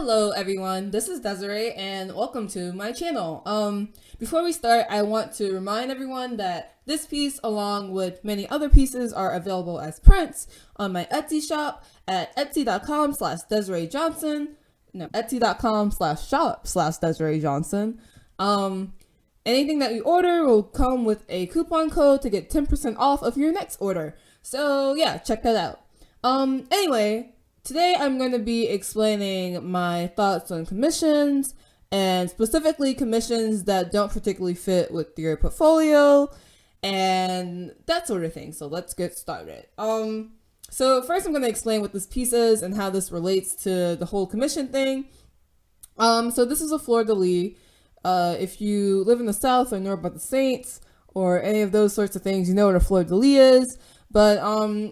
Hello everyone, this is Desiree and welcome to my channel. Before we start, I want to remind everyone that this piece along with many other pieces are available as prints on my Etsy shop at etsy.com/DesireeJohnson. No, etsy.com/shop/DesireeJohnson. Anything that you order will come with a coupon code to get 10% off of your next order. So yeah, check that out. Anyway, today I'm going to be explaining my thoughts on commissions, and specifically commissions that don't particularly fit with your portfolio and that sort of thing. So let's get started. So first I'm going to explain what this piece is and how this relates to the whole commission thing. So this is a fleur-de-lis. If you live in the South or know about the Saints or any of those sorts of things, you know what a fleur-de-lis is. But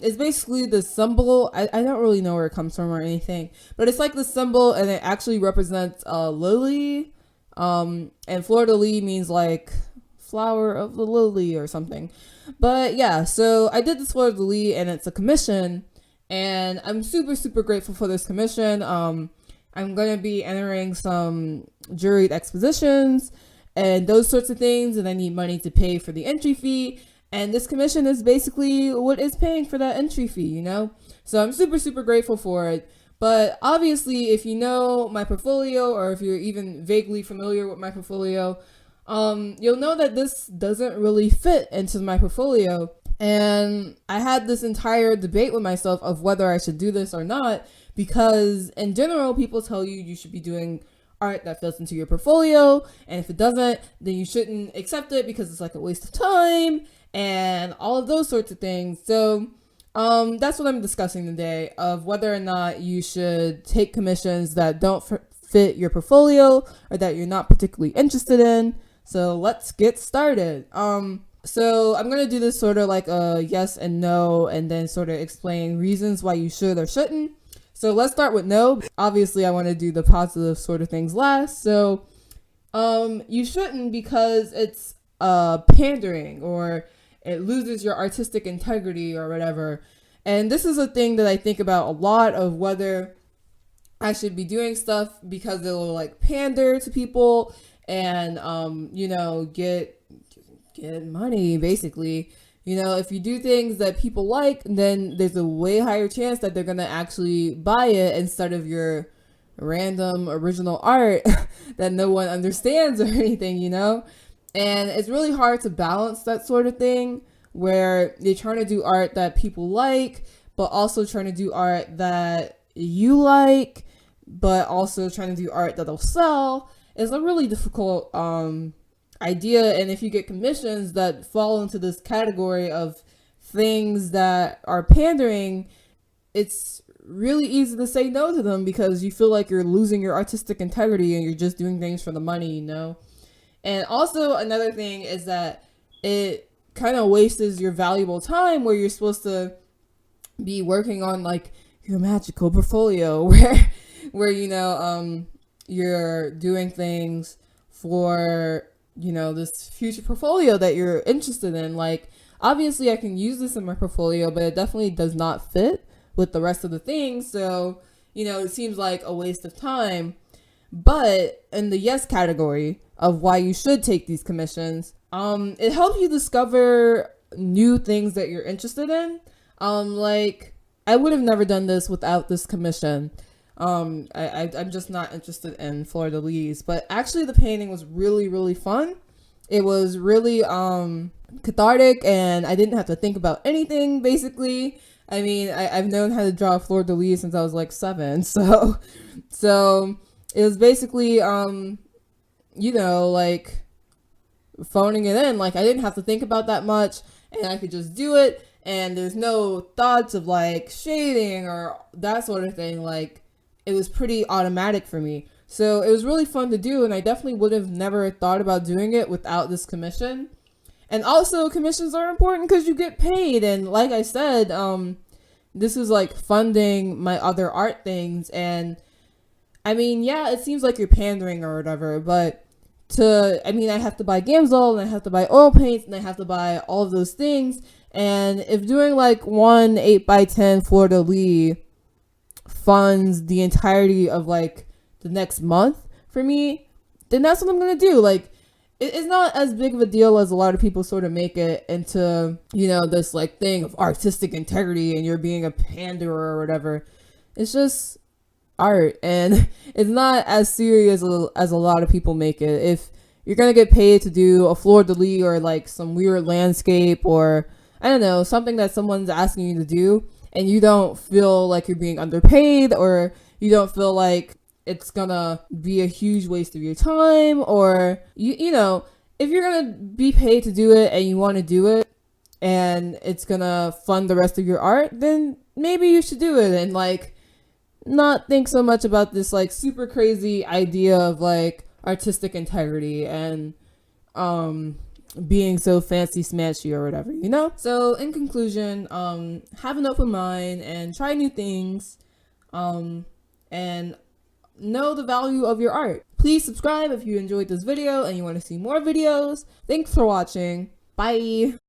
it's basically the symbol. I don't really know where it comes from or anything, but it's like the symbol, and it actually represents a lily. And fleur-de-lis means like flower of the lily or something. But yeah, so I did this fleur-de-lis, and it's a commission, and I'm super grateful for this commission. I'm gonna be entering some juried expositions and those sorts of things, and I need money to pay for the entry fee. And this commission is basically what is paying for that entry fee, you know? So I'm super grateful for it. But obviously, if you know my portfolio, or if you're even vaguely familiar with my portfolio, you'll know that this doesn't really fit into my portfolio. And I had this entire debate with myself of whether I should do this or not, because in general, people tell you should be doing art that fits into your portfolio, and if it doesn't, then you shouldn't accept it because it's like a waste of time and all of those sorts of things. So that's what I'm discussing today, of whether or not you should take commissions that don't fit your portfolio or that you're not particularly interested in. So let's get started. So I'm going to do this sort of like a yes and no, and then sort of explain reasons why you should or shouldn't. So let's start with no. Obviously, I want to do the positive sort of things last. So you shouldn't, because it's pandering, or it loses your artistic integrity or whatever. And this is a thing that I think about a lot, of whether I should be doing stuff because it'll like pander to people and get money, basically. You know, if you do things that people like, then there's a way higher chance that they're going to actually buy it instead of your random original art that no one understands or anything, you know? And it's really hard to balance that sort of thing, where you're trying to do art that people like, but also trying to do art that you like, but also trying to do art that'll sell. It's a really difficult idea. And if you get commissions that fall into this category of things that are pandering, it's really easy to say no to them, because you feel like you're losing your artistic integrity and you're just doing things for the money, you know? And also another thing is that it kind of wastes your valuable time, where you're supposed to be working on like your magical portfolio where you're doing things for this future portfolio that you're interested in. Like, obviously I can use this in my portfolio, but it definitely does not fit with the rest of the things. So, it seems like a waste of time. But in the yes category of why you should take these commissions, it helps you discover new things that you're interested in. Like, I would have never done this without this commission. I'm just not interested in fleur-de-lis, but actually the painting was really fun. It was really cathartic, and I didn't have to think about anything, basically. I mean, I've known how to draw fleur-de-lis since I was like 7, so it was basically like phoning it in. Like, I didn't have to think about that much, and I could just do it, and there's no thoughts of like shading or that sort of thing. Like, it was pretty automatic for me. So it was really fun to do, and I definitely would have never thought about doing it without this commission. And also, commissions are important because you get paid. And like I said, this is like funding my other art things. And I mean, yeah, it seems like you're pandering or whatever, but I have to buy Gamsol, and I have to buy oil paints, and I have to buy all of those things. And if doing like one 8x10 fleur-de-lis funds the entirety of like the next month for me, then that's what I'm gonna do. Like, it's not as big of a deal as a lot of people sort of make it into, you know, this like thing of artistic integrity and you're being a panderer or whatever. It's just art, and it's not as serious as a lot of people make it. If you're gonna get paid to do a fleur-de-lis or like some weird landscape, or I don't know, something that someone's asking you to do, and you don't feel like you're being underpaid, or you don't feel like it's gonna be a huge waste of your time, or you know, if you're gonna be paid to do it and you want to do it and it's gonna fund the rest of your art, then maybe you should do it and like not think so much about this like super crazy idea of like artistic integrity and being so fancy smashy or whatever, you know? So in conclusion, have an open mind and try new things, and know the value of your art. Please subscribe if you enjoyed this video and you want to see more videos. Thanks for watching. Bye.